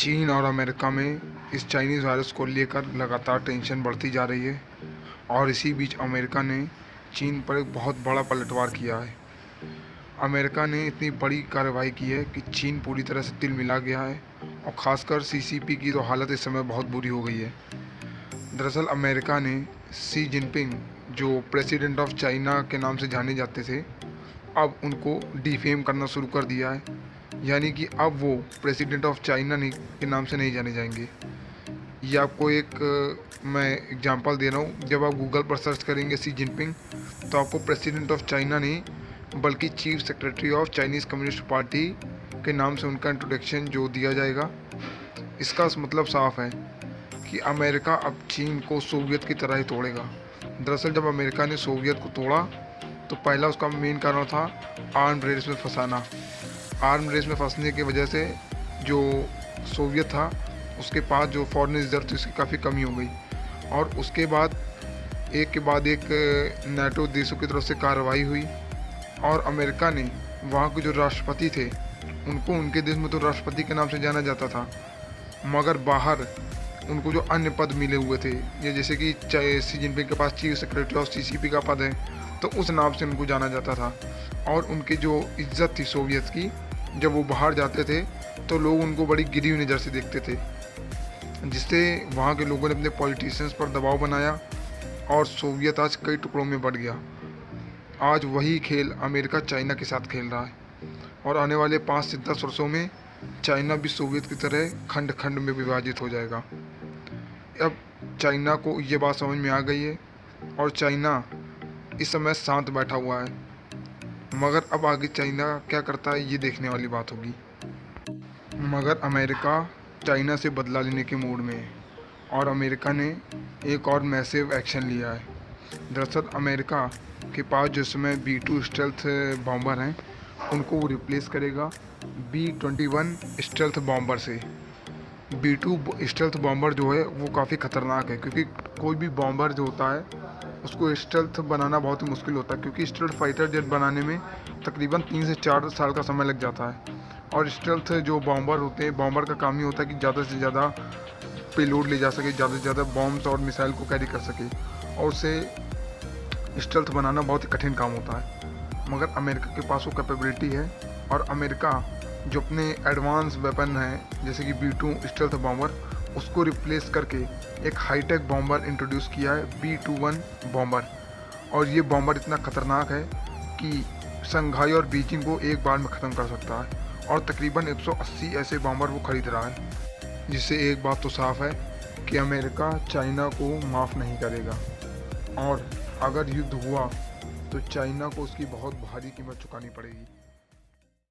चीन और अमेरिका में इस चाइनीज़ वायरस को लेकर लगातार टेंशन बढ़ती जा रही है और इसी बीच अमेरिका ने चीन पर एक बहुत बड़ा पलटवार किया है। अमेरिका ने इतनी बड़ी कार्रवाई की है कि चीन पूरी तरह से तिलमिला गया है और ख़ासकर सीसीपी की तो हालत इस समय बहुत बुरी हो गई है। दरअसल अमेरिका ने शी जिनपिंग, जो प्रेसिडेंट ऑफ चाइना के नाम से जाने जाते थे, अब उनको डिफेम करना शुरू कर दिया है। यानी कि अब वो प्रेसिडेंट ऑफ चाइना नहीं के नाम से नहीं जाने जाएंगे। ये आपको मैं एग्जांपल दे रहा हूँ। जब आप गूगल पर सर्च करेंगे शी जिनपिंग, तो आपको प्रेसिडेंट ऑफ चाइना नहीं बल्कि chief secretary of Chinese communist party के नाम से उनका इंट्रोडक्शन जो दिया जाएगा। इसका मतलब साफ है कि अमेरिका अब चीन को सोवियत की तरह ही तोड़ेगा। दरअसल जब अमेरिका ने सोवियत को तोड़ा तो पहला उसका मेन कारण था आर्म रेस में फंसाना। आर्म रेस में फंसने की वजह से जो सोवियत था उसके पास जो फॉरेन रिजर्व थी उसकी काफ़ी कमी हो गई और उसके बाद एक के बाद एक नाटो देशों की तरफ से कार्रवाई हुई और अमेरिका ने वहाँ के जो राष्ट्रपति थे उनको उनके देश में तो राष्ट्रपति के नाम से जाना जाता था, मगर बाहर उनको जो अन्य पद मिले हुए थे, ये जैसे कि शी जिनपिंग के पास चीफ सेक्रेटरी ऑफ सीसीपी का पद है, तो उस नाम से उनको जाना जाता था। और उनकी जो इज्जत थी सोवियत की, जब वो बाहर जाते थे तो लोग उनको बड़ी गिरी हुई नज़र से देखते थे, जिससे वहाँ के लोगों ने अपने पॉलिटिशियंस पर दबाव बनाया और सोवियत आज कई टुकड़ों में बढ़ गया। आज वही खेल अमेरिका चाइना के साथ खेल रहा है और आने वाले 5 से 10 वर्षों में चाइना भी सोवियत की तरह खंड खंड में विभाजित हो जाएगा। अब चाइना को ये बात समझ में आ गई है और चाइना इस समय शांत बैठा हुआ है, मगर अब आगे चाइना क्या करता है ये देखने वाली बात होगी। मगर अमेरिका चाइना से बदला लेने के मूड में है और अमेरिका ने एक और मैसिव एक्शन लिया है। दरअसल अमेरिका के पास जो समय B-2 स्टेल्थ बॉम्बर हैं उनको वो रिप्लेस करेगा B-21 स्टेल्थ बॉम्बर से। B-2 स्टेल्थ बॉम्बर जो है वो काफ़ी ख़तरनाक है, क्योंकि कोई भी बॉम्बर जो होता है उसको स्टेल्थ बनाना बहुत ही मुश्किल होता है, क्योंकि स्टेल्थ फाइटर जेट बनाने में तकरीबन 3 से 4 साल का समय लग जाता है। और स्टेल्थ जो बॉम्बर होते हैं, बॉम्बर का काम ही होता है कि ज़्यादा से ज़्यादा पेलोड ले जा सके, ज़्यादा से ज़्यादा बॉम्ब्स और मिसाइल को कैरी कर सके, और उसे स्टेल्थ बनाना बहुत ही कठिन काम होता है। मगर अमेरिका के पास वो कैपेबिलिटी है और अमेरिका जो अपने एडवांस वेपन हैं जैसे कि B-2 स्टेल्थ बॉम्बर, उसको रिप्लेस करके एक हाईटेक बॉम्बर इंट्रोड्यूस किया है B-21 बॉम्बर। और ये बॉम्बर इतना ख़तरनाक है कि शंघाई और बीजिंग को एक बार में ख़त्म कर सकता है और तकरीबन 180 ऐसे बॉम्बर वो ख़रीद रहा है, जिससे एक बात तो साफ़ है कि अमेरिका चाइना को माफ़ नहीं करेगा और अगर युद्ध हुआ तो चाइना को उसकी बहुत भारी कीमत चुकानी पड़ेगी।